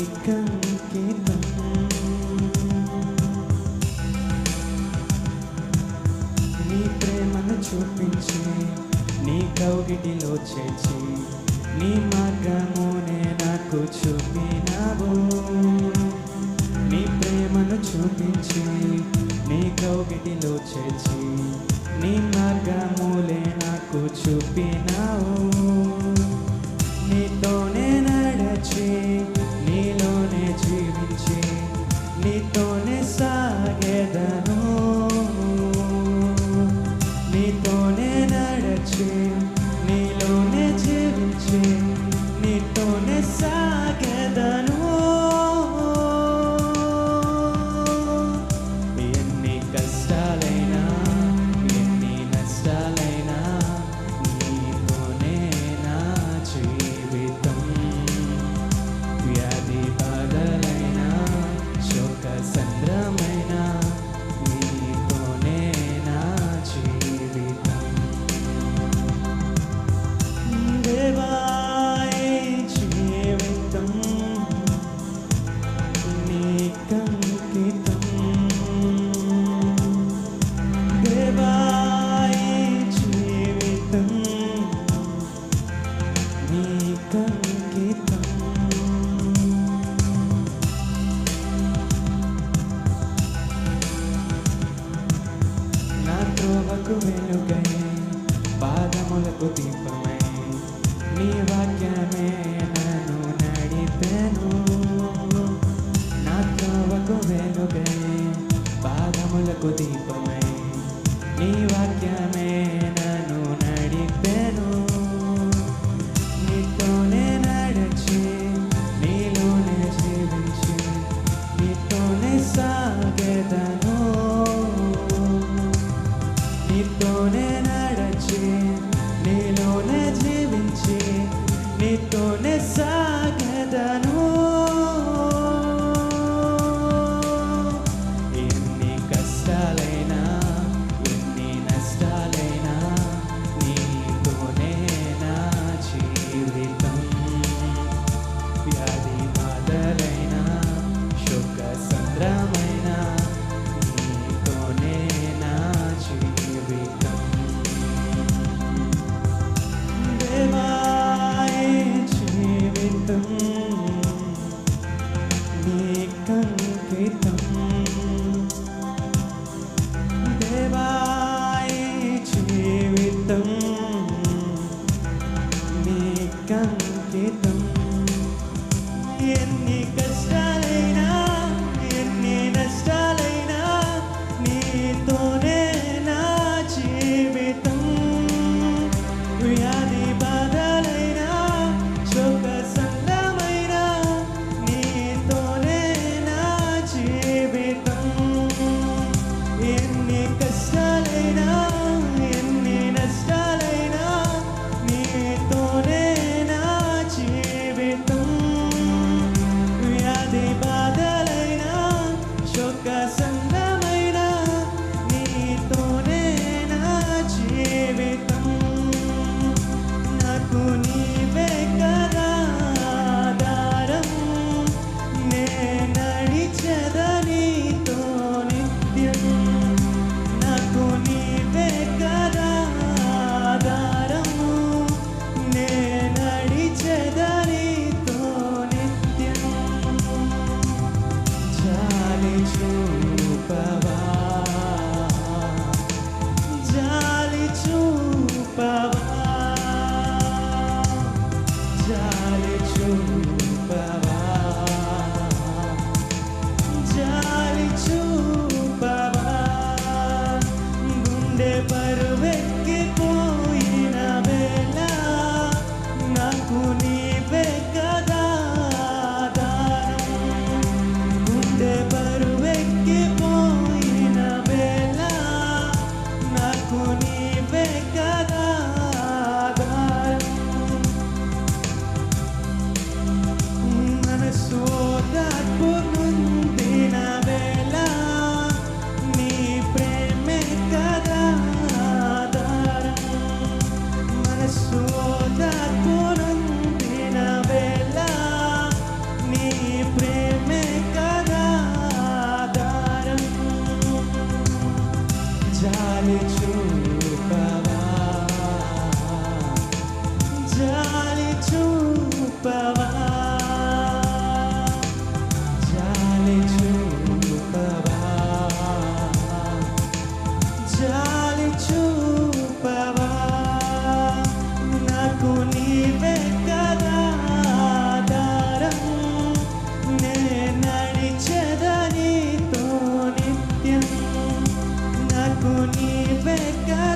నీకంకితం. నీ ప్రేమను చూపించి నీ కౌగిటిలో చేర్చి నీ మార్గమునే నాకు చూపినావు. నీ ప్రేమను చూపించి నీ కౌగిటిలో చేర్చి నీ మార్గములే నాకు చూపినావు. నీతోనే నడచి నీలోనే జీవించి నీతోనే సాగెదను. నీతోనే నడచి నీలోనే జీవించి నీతోనే సాగెదను. ఎన్ని కష్టాలైనా ఎన్ని నష్టాలైనా నీతోనే నా జీవితం. వ్యాధి బాధలైనా శోక సంద్రమైన నీతోనే నా జీవితం. దేవా ఈ జీవితం నీకంకితం. దేవా ఈ జీవితం నీకంకితం. నా త్రోవకు వెలుగై పాదములకు దీపమై నీ వాక్యమే నన్ను నడిపెను. నా త్రోవకు వెలుగై పాదములకు దీపమై నీ వాక్యమే నన్ను నడిపెను. నీతోనే నడచి నీలోనే జీవించి నీతోనే సాగెదను. నీతోనే నడచి నీలోనే జీవించి నీతోనే సాగెదను. ఎన్ని కష్టాలైనా ఎన్ని నష్టాలైనా నీతోనే నా జీవితం. వ్యాధి బాధలైనా శోక సంద్రమైన నీతోనే నా జీవితం. దేవా ఈ జీవితం నీకంకితం. దేవా ఈ జీవితం నీకంకితం. ఎన్ని కష్టాలైనా ఎన్ని నష్టాలైనా నీతోనే నా జీవితం. వ్యాధి బాధలైనా శోక సంద్రమైన నీతోనే నా జీవితం. ఎన్ని కష్టాలైనా ఎన్ని నష్టాలైనా నీతోనే నా జీవితం. వ్యాధి బాధలైనా శోక సంద్రమైన నీతోనే నా జీవితం. నాకు నీవే కదా ఆధారం. నే నడిచెద నీతో నిత్యం. నాకు నీవే కదా ఆధారము. నే నడిచెద నీతో నిత్యం. జాలి చూపవా జాలి చూపవా జాలి చూపవా జాలి నీవే కదా